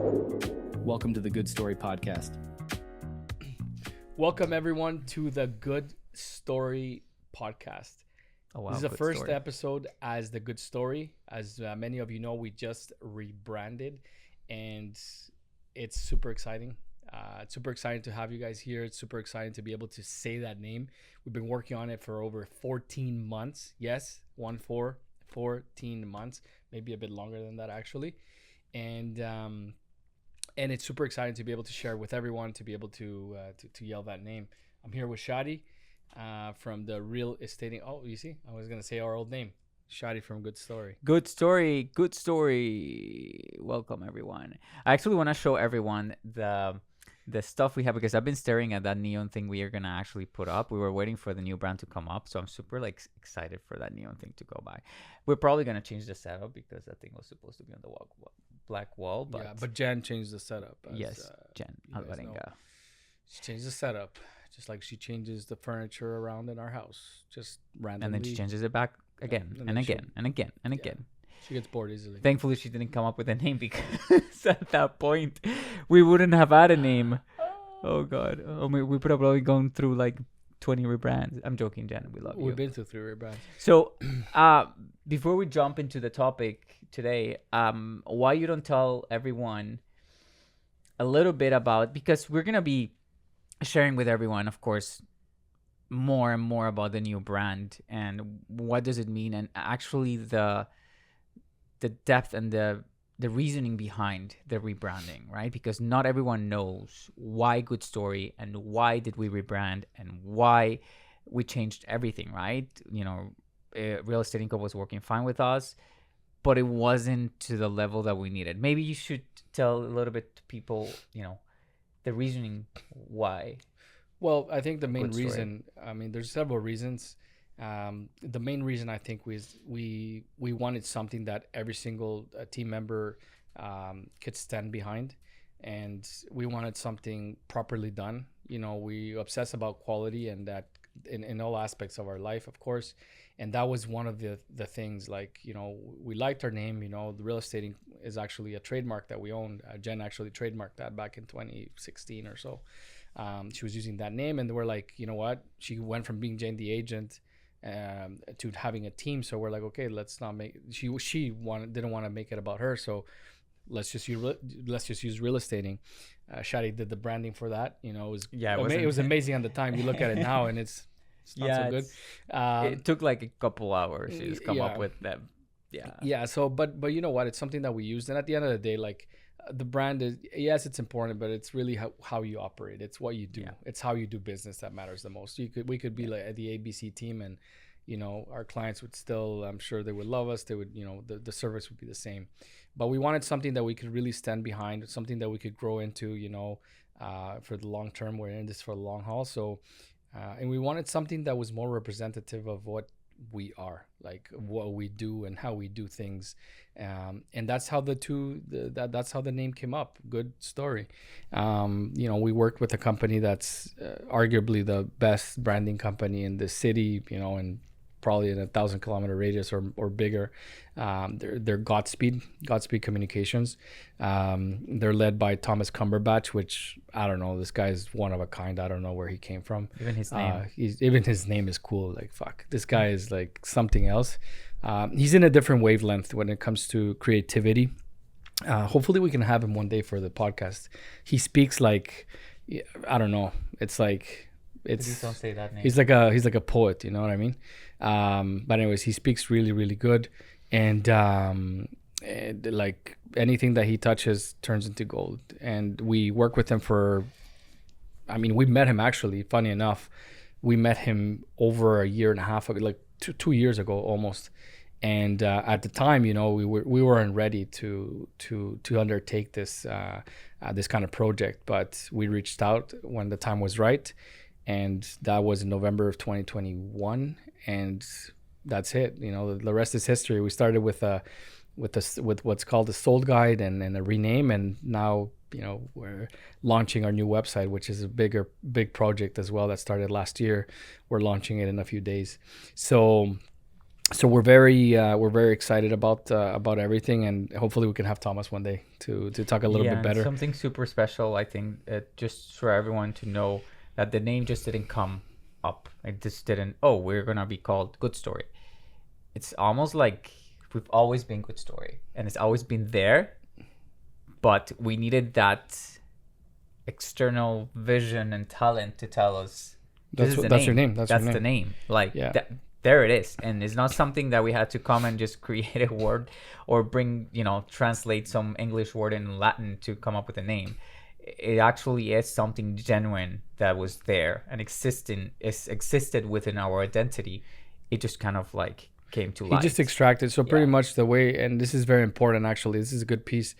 Welcome to the GoodStory Podcast. Welcome everyone to the GoodStory Podcast. Oh, wow, this is the good first story. episode as the Good Story. As many of you know, we just rebranded, and it's super exciting. It's super exciting to have you guys here. It's super exciting to be able to say that name. We've been working on it for over 14 months. Yes, 14 months, maybe a bit longer than that actually. And it's super exciting to be able to share with everyone, to be able to yell that name. I'm here with Shadi from the real estate. Oh, you see, I was gonna say our old name, Shadi from GoodStory. Good story. Welcome, everyone. I actually want to show everyone the stuff we have, because I've been staring at that neon thing we are going to actually put up. We were waiting for the new brand to come up, so I'm super excited for that neon thing to go by. We're probably going to change the setup because that thing was supposed to be on the black wall. But Jen changed the setup. Yes, Jen Alvarenga. She changed the setup, just like she changes the furniture around in our house, just randomly. And then she changes it back again and again and again and again. She gets bored easily. Thankfully, she didn't come up with a name, because at that point, we wouldn't have had a name. Oh, God. We would have probably gone through like 20 rebrands. I'm joking, Jen. We love you. We've been through 3 rebrands. So, before we jump into the topic today, why you don't tell everyone a little bit about, because we're going to be sharing with everyone, of course, more and more about the new brand and what does it mean, and actually the depth and the reasoning behind the rebranding, right? Because not everyone knows why GoodStory and why did we rebrand and why we changed everything, right? You know, Real Estate Inc. was working fine with us, but it wasn't to the level that we needed. Maybe you should tell a little bit to people, you know, the reasoning why. Well, I think the main GoodStory. reason, I mean, there's several reasons. The main reason I think was we wanted something that every single team member could stand behind, and we wanted something properly done. You know, we obsess about quality, and that in all aspects of our life, of course. And that was one of the things. Like, you know, we liked our name. You know, the real estate is actually a trademark that we owned. Jen actually trademarked that back in 2016 or so. She was using that name, and we're like, you know what? She went from being Jane the agent to having a team. So we're like, okay, let's not make. She didn't want to make it about her. So let's just use real estating. Shadi did the branding for that. You know, it was amazing at the time. You look at it now, and it's not so good. It took like a couple hours to just come up with that. Yeah. So, but you know what? It's something that we used, and at the end of the day, like, the brand is, yes, it's important, but it's really how you operate. It's what you do. Yeah. It's how you do business that matters the most. We could be like the ABC team, and, you know, our clients would still, I'm sure they would love us. They would, you know, the service would be the same. But we wanted something that we could really stand behind, something that we could grow into, you know, for the long term. We're in this for the long haul. So, and we wanted something that was more representative of what we are, like what we do and how we do things, and that's how that's how the name came up, GoodStory. You know, we worked with a company that's arguably the best branding company in the city, you know, and probably in a 1,000-kilometer radius or bigger. They're Godspeed Communications. They're led by Thomas Cumberbatch, which I don't know. This guy is one of a kind. I don't know where he came from. Even his name. Even his name is cool. Like, fuck, this guy is like something else. He's in a different wavelength when it comes to creativity. Hopefully we can have him one day for the podcast. He speaks like, I don't know. It's like, Please don't say that name. He's like a poet, you know what I mean? But anyways, he speaks really, really good, and like anything that he touches turns into gold. And we work with him we met him actually, funny enough, we met him over a year and a half ago, like 2 years ago almost. And at the time, you know, we weren't ready to undertake this this kind of project, but we reached out when the time was right. And that was in November of 2021, and that's it. You know, the rest is history. We started with what's called a sold guide and a rename, and now, you know, we're launching our new website, which is a big project as well that started last year. We're launching it in a few days. So So we're very excited about everything, and hopefully we can have Thomas one day to talk a little bit better. Something super special, I think, just for everyone to know that the name just didn't come up. It just didn't, oh, we're going to be called GoodStory. It's almost like we've always been GoodStory, and it's always been there, but we needed that external vision and talent to tell us that's your name. That's the name. Like, there it is. And it's not something that we had to come and just create a word or bring, translate some English word in Latin to come up with a name. It actually is something genuine that was there and existed within our identity. It just kind of like came to life. He just extracted. So pretty much the way, and this is very important actually, this is a good piece.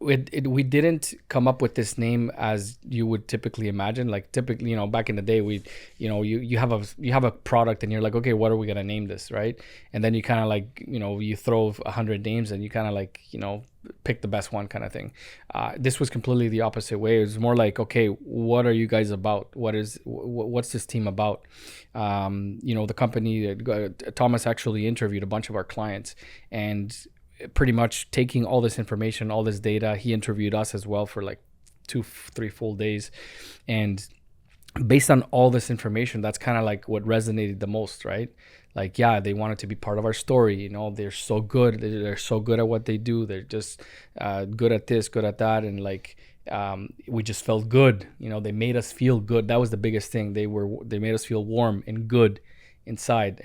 We didn't come up with this name as you would typically imagine. Like typically, back in the day, you have a product and you're like, okay, what are we gonna name this, right? And then you kind of like, you throw 100 names and you kind of like, pick the best one kind of thing. This was completely the opposite way. It was more like, okay, what are you guys about? What's this team about? The company, Thomas actually interviewed a bunch of our clients, and pretty much taking all this information, all this data, he interviewed us as well for like 2-3 full days, and based on all this information, that's kind of like what resonated the most, right? Like, they wanted to be part of our story. They're so good. They're so good at what they do. They're just good at this, good at that, and like we just felt good. They made us feel good. That was the biggest thing. They made us feel warm and good inside,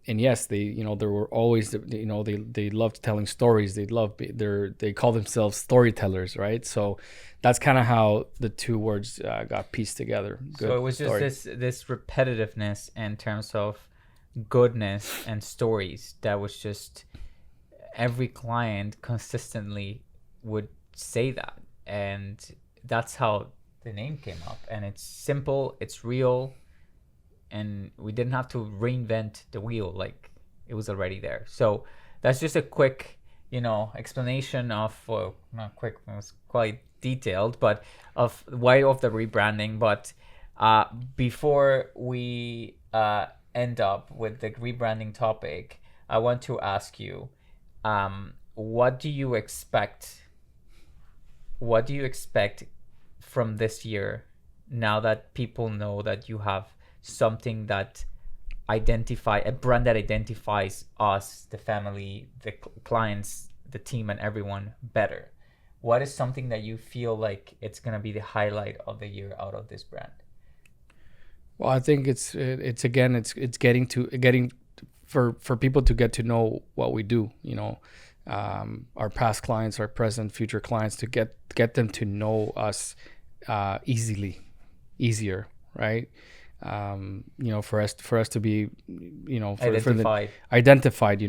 and yes, they were always, they loved telling stories. They call themselves storytellers, right? So that's kind of how the two words got pieced together. Good so it was story. Just this repetitiveness in terms of goodness and stories that was just every client consistently would say that, and that's how the name came up. And it's simple, it's real, and we didn't have to reinvent the wheel. Like, it was already there. So that's just a quick, explanation of, well, not quick, it was quite detailed, but of why of the rebranding. But before we end up with the rebranding topic, I want to ask you, what do you expect from this year, now that people know that you have something that a brand that identifies us, the family, the clients, the team, and everyone better? What is something that you feel like it's going to be the highlight of the year out of this brand? Well, I think it's getting for people to get to know what we do, our past clients, our present, future clients, to get them to know us easier, right? For us to be, identified,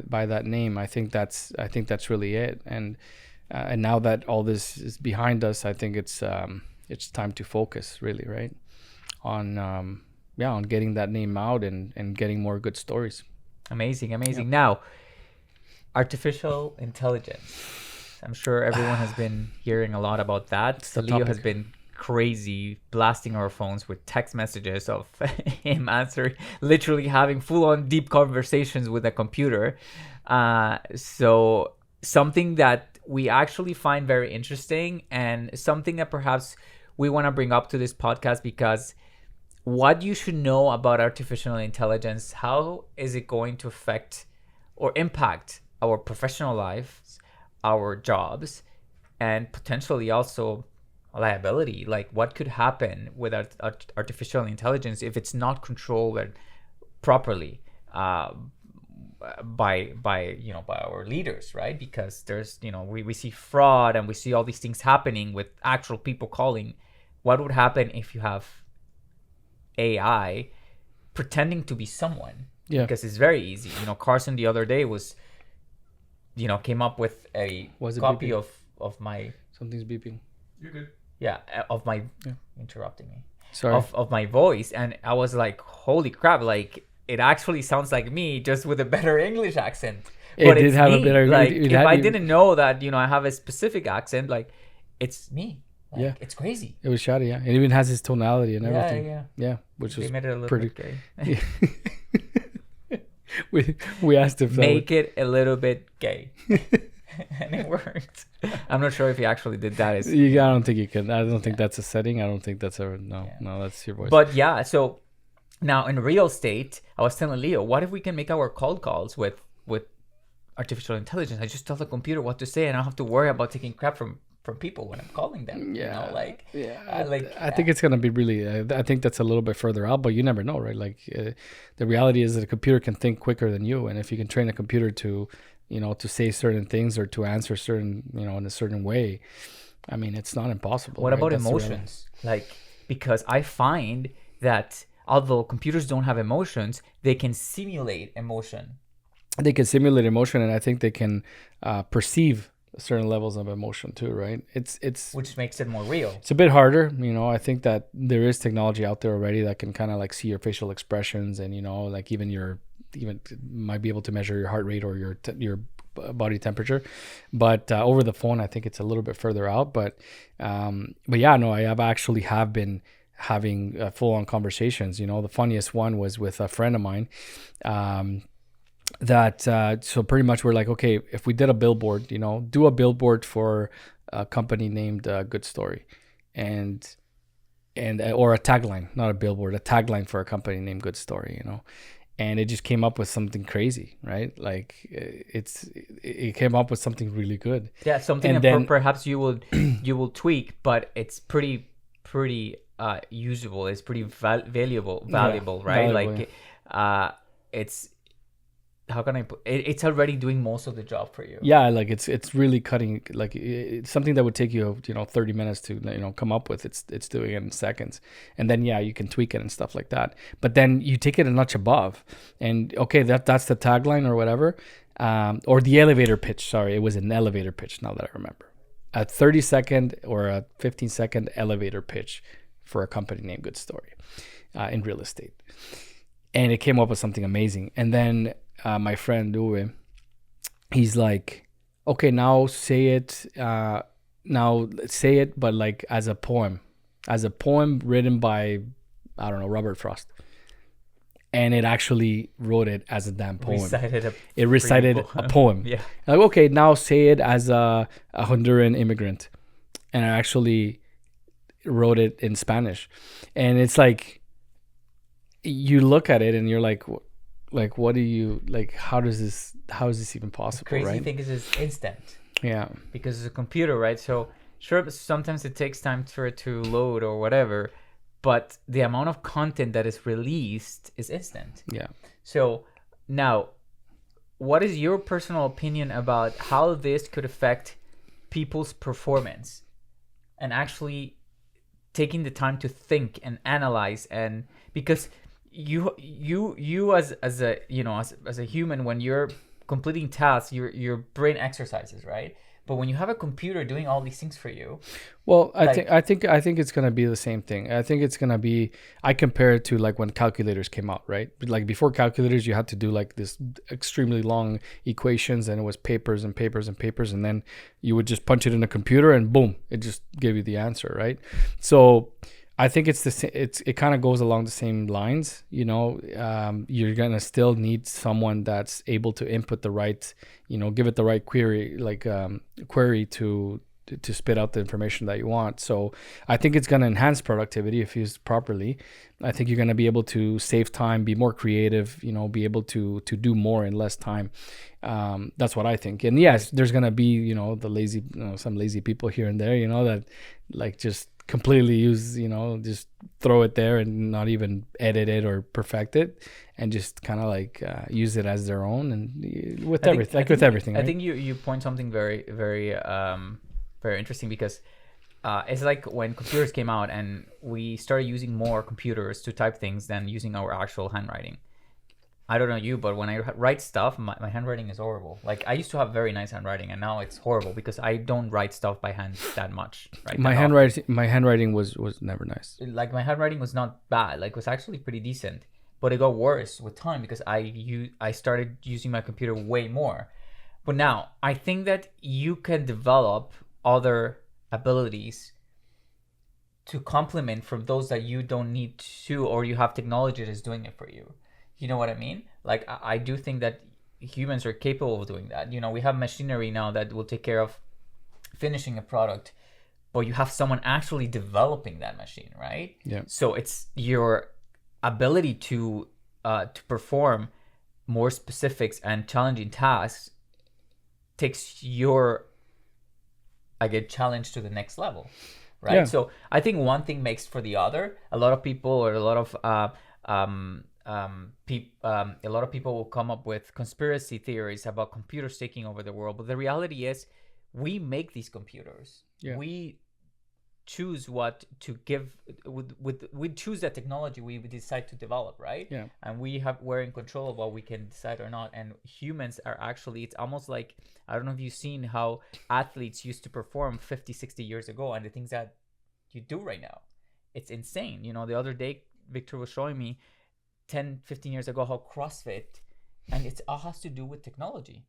by that name. I think that's really it. And now that all this is behind us, I think it's time to focus really, right, on getting that name out and getting more good stories. Amazing. Yeah. Now, artificial intelligence. I'm sure everyone has been hearing a lot about that. Leo has been crazy blasting our phones with text messages of him answering, literally having full-on deep conversations with a computer. So something that we actually find very interesting, and something that perhaps we want to bring up to this podcast, because what you should know about artificial intelligence, how is it going to affect or impact our professional lives, our jobs, and potentially also liability. Like, what could happen with artificial intelligence if it's not controlled properly by our leaders, right? Because there's, we see fraud and we see all these things happening with actual people calling. What would happen if you have AI pretending to be someone? Yeah. Because it's very easy. Carson the other day came up with a copy of my... Something's beeping. You're good. Yeah, of my... Yeah. Interrupting me. Sorry. Of my voice. And I was like, holy crap, like, it actually sounds like me, just with a better English accent. But did have me. A better... Like, if I didn't know that, I have a specific accent, like, it's me. Like, yeah. It's crazy. It was Shadi, yeah. It even has his tonality and everything. Yeah. Yeah, which they was made it a little pretty... bit gay. Yeah. we asked if make it a little bit gay. And it worked. I'm not sure if he actually did that. I don't think you can. I don't think that's a setting. I don't think that's ever. No, that's your voice. But yeah, so now in real estate, I was telling Leo, what if we can make our cold calls with artificial intelligence? I just tell the computer what to say, and I don't have to worry about taking crap from people when I'm calling them. Yeah, you know, like I think it's gonna be really. I think that's a little bit further out, but you never know, right? Like the reality is that a computer can think quicker than you, and if you can train a computer to, to say certain things or to answer certain, in a certain way, I mean, it's not impossible. What right? about That's emotions? Like, because I find that although computers don't have emotions, they can simulate emotion. They can simulate emotion, and I think they can perceive certain levels of emotion too, right? It's which makes it more real. It's a bit harder, I think that there is technology out there already that can kind of like see your facial expressions, and like even might be able to measure your heart rate or your body temperature, but over the phone I think it's a little bit further out. But yeah, no, I have been having full-on conversations. The funniest one was with a friend of mine, that so pretty much we're like, okay, if we did a billboard, do a billboard for a company named GoodStory, and or a tagline, not a billboard, a tagline for a company named GoodStory, and it just came up with something crazy, right? Like it came up with something really good. Yeah, something and that then, perhaps you will tweak, but it's pretty usable. It's pretty valuable, right? Valuable, like it's, how can I put it? It's already doing most of the job for you. Yeah, like it's really cutting, like it's something that would take you 30 minutes to come up with. It's doing it in seconds, and then you can tweak it and stuff like that. But then you take it a notch above, and okay, that's the tagline or whatever, or the elevator pitch. Sorry, it was an elevator pitch. Now that I remember, a 30-second or a 15-second elevator pitch for a company named GoodStory in real estate, and it came up with something amazing. And then my friend Uwe, he's like, okay, now say it, but like as a poem written by, I don't know, Robert Frost. And it actually wrote it as a damn poem. It recited a poem. Yeah. Like, okay, now say it as a Honduran immigrant. And I actually wrote it in Spanish. And it's like, you look at it and you're like, what do you, like, how is this even possible? The crazy right? thing is it's instant. Yeah. Because it's a computer, right? So sure, sometimes it takes time for it to load or whatever, but the amount of content that is released is instant. Yeah. So now, what is your personal opinion about how this could affect people's performance and actually taking the time to think and analyze? And because you as a human, when you're completing tasks, your brain exercises, right? But when you have a computer doing all these things for you, well, I think it's gonna be the same thing. I think it's gonna be. I compare it to like when calculators came out, right? Like before calculators, you had to do like this extremely long equations, and it was papers and papers and papers, and then you would just punch it in a computer, and boom, it just gave you the answer, right? So I think it kind of goes along the same lines. You're gonna still need someone that's able to input the right, give it the right query, like query to spit out the information that you want. So I think it's gonna enhance productivity if used properly. I think you're gonna be able to save time, be more creative, be able to do more in less time. That's what I think. And yes, there's gonna be the lazy, some lazy people here and there, that like just completely use, just throw it there and not even edit it or perfect it, and just kind of like use it as their own, and with everything. I think you point something very, very, very interesting, because it's like when computers came out and we started using more computers to type things than using our actual handwriting. I don't know you, but when I write stuff, my handwriting is horrible. Like, I used to have very nice handwriting, and now it's horrible because I don't write stuff by hand that much. Right? My handwriting was never nice. Like, my handwriting was not bad. Like, it was actually pretty decent, but it got worse with time because I started using my computer way more. But now I think that you can develop other abilities to complement from those that you don't need to, or you have technology that is doing it for you. You know what I mean? Like, I do think that humans are capable of doing that. We have machinery now that will take care of finishing a product, but you have someone actually developing that machine, right? Yeah. So it's your ability to perform more specifics and challenging tasks takes your challenge to the next level, right? Yeah. So I think one thing makes for the other. A lot of people, or a lot of people will come up with conspiracy theories about computers taking over the world, but the reality is we make these computers. Yeah. We choose what to give we choose the technology we decide to develop, right? Yeah. And we're in control of what we can decide or not. And humans are actually, it's almost like, I don't know if you've seen how athletes used to perform 50-60 years ago and the things that you do right now. It's insane. The other day Victor was showing me 10-15 years ago how CrossFit, and it all has to do with technology.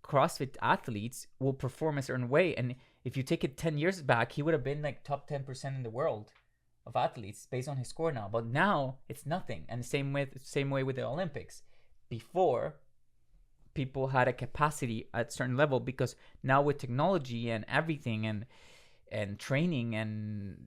CrossFit athletes will perform a certain way, and if you take it 10 years back, he would have been like top 10% in the world of athletes based on his score now. But now it's nothing. And same way with the Olympics. Before, people had a capacity at a certain level, because now with technology and everything and training, and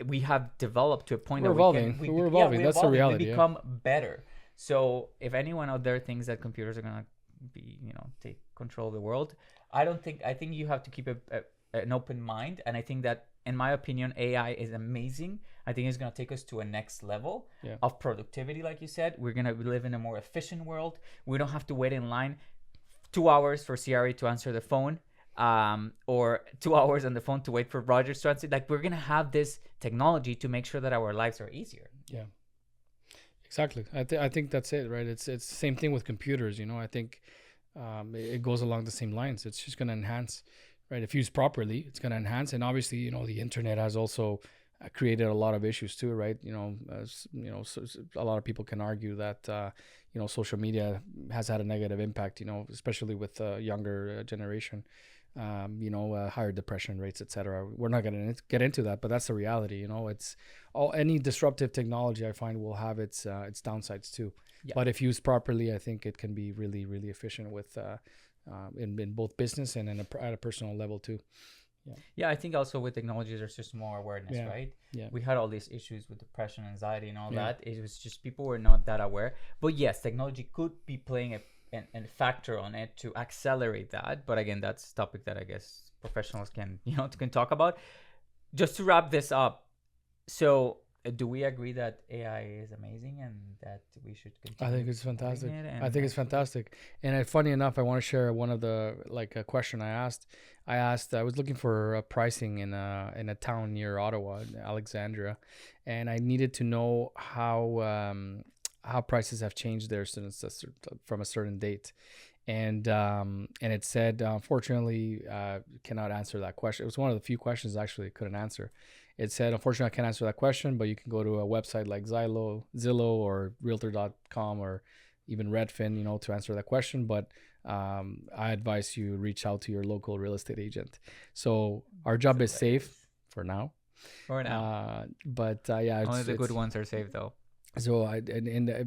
we have developed to a point We're that evolving. We're evolving. That's the reality. We become better. So if anyone out there thinks that computers are gonna be, take control of the world, I think you have to keep an open mind. And I think that, in my opinion, AI is amazing. I think it's going to take us to a next level of productivity. Like you said, we're going to live in a more efficient world. We don't have to wait in line 2 hours for CRE to answer the phone, or 2 hours on the phone to wait for Rogers to answer. Like, we're going to have this technology to make sure that our lives are easier. Yeah, exactly. I think that's it, right? It's the same thing with computers. I think it goes along the same lines. It's just going to enhance, right? If used properly, it's going to enhance. And obviously, the internet has also created a lot of issues too, right? So a lot of people can argue that social media has had a negative impact, especially with younger generation. Higher depression rates, etc. We're not going to get into that, but that's the reality. It's any disruptive technology, I find, will have its downsides too. Yeah. But if used properly, I think it can be really, really efficient with in both business and at a personal level too. Yeah, I think also with technology, there's just more awareness, right? Yeah. We had all these issues with depression, anxiety, and all that. It was just people were not that aware. But yes, technology could be playing a factor on it to accelerate that. But again, that's a topic that I guess professionals can talk about. Just to wrap this up, so do we agree that AI is amazing and that we should continue? I think it's fantastic. It's fantastic. And funny enough, I want to share one of the a question I asked. I was looking for pricing in a town near Ottawa, Alexandria, and I needed to know how prices have changed there since from a certain date. And it said, unfortunately, cannot answer that question. It was one of the few questions actually I couldn't answer. It said, unfortunately, I can't answer that question, but you can go to a website like Zillow or Realtor.com or even Redfin, to answer that question. But I advise you reach out to your local real estate agent. So our job is safe for now. But only the good ones are safe though. So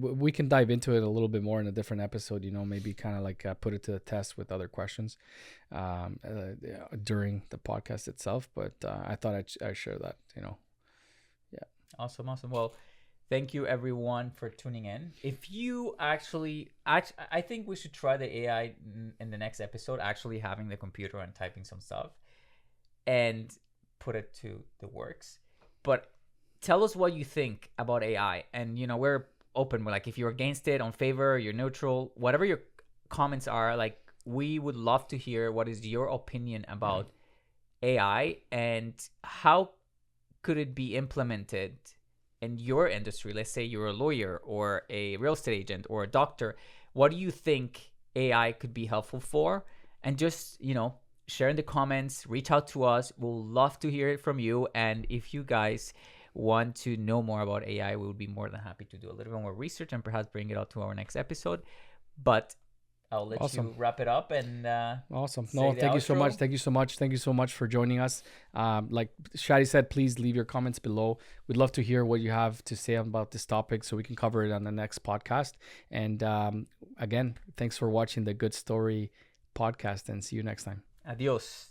we can dive into it a little bit more in a different episode, maybe kind of put it to the test with other questions during the podcast itself. But I thought I'd share that, Yeah. Awesome. Well, thank you everyone for tuning in. If you I think we should try the AI in the next episode, actually having the computer and typing some stuff and put it to the works. But tell us what you think about AI, and we're open. We're if you're against it, on favor, you're neutral, whatever your comments are. We would love to hear what is your opinion about AI and how could it be implemented in your industry. Let's say you're a lawyer or a real estate agent or a doctor. What do you think AI could be helpful for? And just share in the comments, reach out to us. We'll love to hear it from you. And if you guys want to know more about AI, we would be more than happy to do a little bit more research and perhaps bring it out to our next episode. But I'll let Awesome. you wrap it up and Awesome. say No, the thank you so much. outro. Thank you so much. Thank you so much for joining us. Like Shadi said, please leave your comments below. We'd love to hear what you have to say about this topic so we can cover it on the next podcast. And again, thanks for watching the Good Story podcast, and see you next time. Adios.